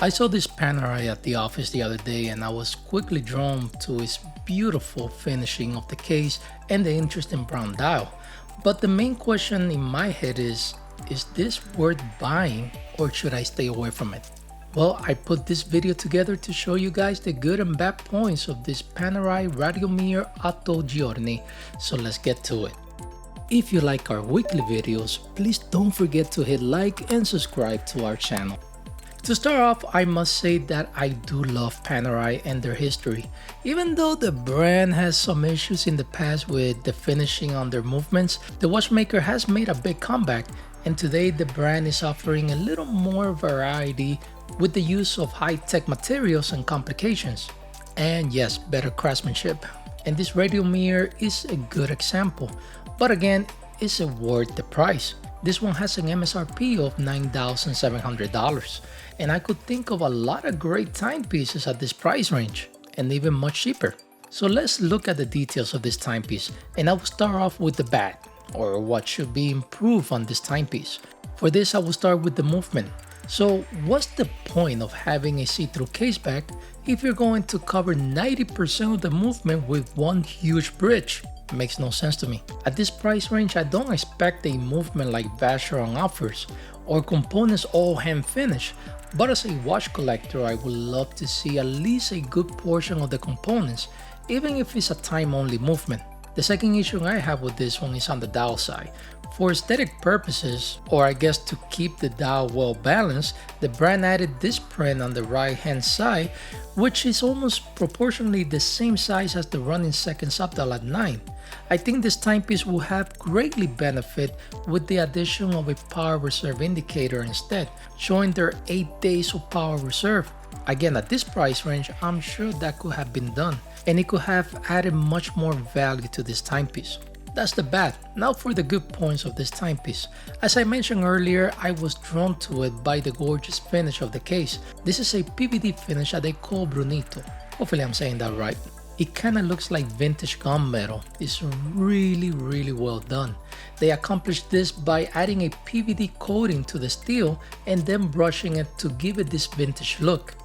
I saw this Panerai at the office the other day and I was quickly drawn to its beautiful finishing of the case and the interesting brown dial. But the main question in my head is this worth buying or should I stay away from it? Well, I put this video together to show you guys the good and bad points of this Panerai Radiomir Otto Giorni, so let's get to it. If you like our weekly videos, please don't forget to hit like and subscribe to our channel. To start off, I must say that I do love Panerai and their history. Even though the brand has some issues in the past with the finishing on their movements, the watchmaker has made a big comeback, and today the brand is offering a little more variety with the use of high-tech materials and complications. And yes, better craftsmanship. And this Radiomir is a good example, but again, is it worth the price? This one has an MSRP of $9,700, and I could think of a lot of great timepieces at this price range, and even much cheaper. So let's look at the details of this timepiece, and I will start off with the bad, or what should be improved on this timepiece. For this, I will start with the movement. So what's the point of having a see-through case back if you're going to cover 90% of the movement with one huge bridge? It makes no sense to me. At this price range, I don't expect a movement like Vacheron offers or components all hand finished, but as a watch collector, I would love to see at least a good portion of the components, even if it's a time-only movement. The second issue I have with this one is on the dial side. For aesthetic purposes, or I guess to keep the dial well balanced, the brand added this print on the right hand side, which is almost proportionally the same size as the running second subdial at 9. I think this timepiece will have greatly benefit with the addition of a power reserve indicator instead, showing their 8 days of power reserve. Again, at this price range, I'm sure that could have been done, and it could have added much more value to this timepiece. That's the bad. Now for the good points of this timepiece. As I mentioned earlier, I was drawn to it by the gorgeous finish of the case. This is a PVD finish that they call Brunito. Hopefully I'm saying that right. It kinda looks like vintage gunmetal. It's really well done. They accomplished this by adding a PVD coating to the steel and then brushing it to give it this vintage look.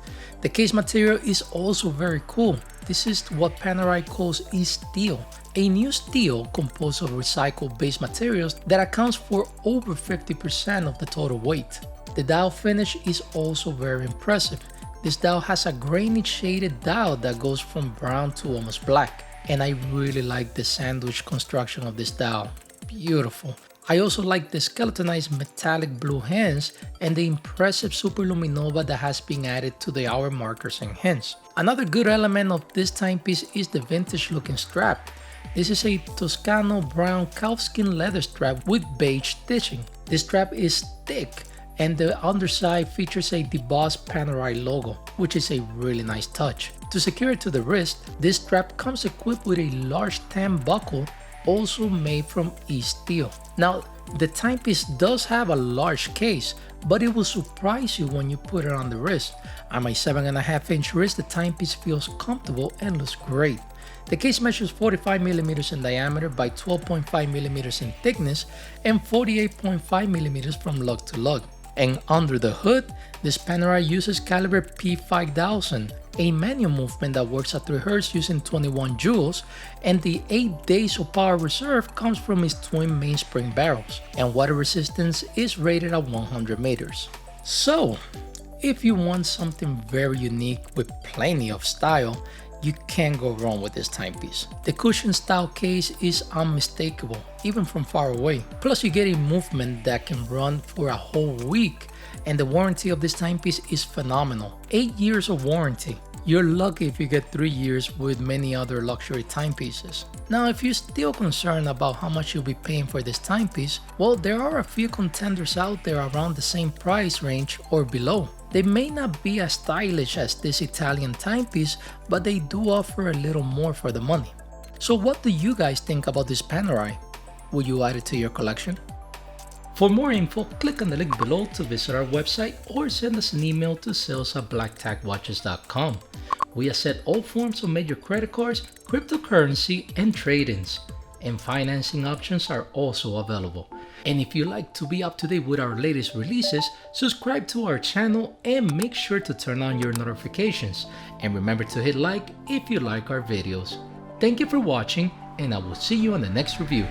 The case material is also very cool. This is what Panerai calls e-steel, a new steel composed of recycled base materials that accounts for over 50% of the total weight. The dial finish is also very impressive. This dial has a grainy shaded dial that goes from brown to almost black, and I really like the sandwich construction of this dial. Beautiful. I also like the skeletonized metallic blue hands and the impressive superluminova that has been added to the hour markers and hands. Another good element of this timepiece is the vintage looking strap. This is a Toscano brown calfskin leather strap with beige stitching. This strap is thick and the underside features a debossed Panerai logo, which is a really nice touch. To secure it to the wrist, this strap comes equipped with a large tan buckle also made from e-steel. Now, the timepiece does have a large case, but it will surprise you when you put it on the wrist. On my 7.5-inch wrist, the timepiece feels comfortable and looks great. The case measures 45mm in diameter by 12.5mm in thickness and 48.5mm from lug to lug. And under the hood, this Panerai uses Caliber P.5000, a manual movement that works at 3 Hz using 21 joules, and the 8 days of power reserve comes from its twin mainspring barrels, and water resistance is rated at 100 meters. So, if you want something very unique with plenty of style, you can't go wrong with this timepiece. The cushion style case is unmistakable, even from far away. Plus you get a movement that can run for a whole week, and the warranty of this timepiece is phenomenal. 8 years of warranty. You're lucky if you get 3 years with many other luxury timepieces. Now, if you're still concerned about how much you'll be paying for this timepiece, well, there are a few contenders out there around the same price range or below. They may not be as stylish as this Italian timepiece, but they do offer a little more for the money. So what do you guys think about this Panerai? Will you add it to your collection? For more info, click on the link below to visit our website or send us an email to sales@blacktagwatches.com. We accept all forms of major credit cards, cryptocurrency, and trade-ins, and financing options are also available. And if you like to be up to date with our latest releases, subscribe to our channel and make sure to turn on your notifications. And remember to hit like if you like our videos. Thank you for watching, and I will see you on the next review.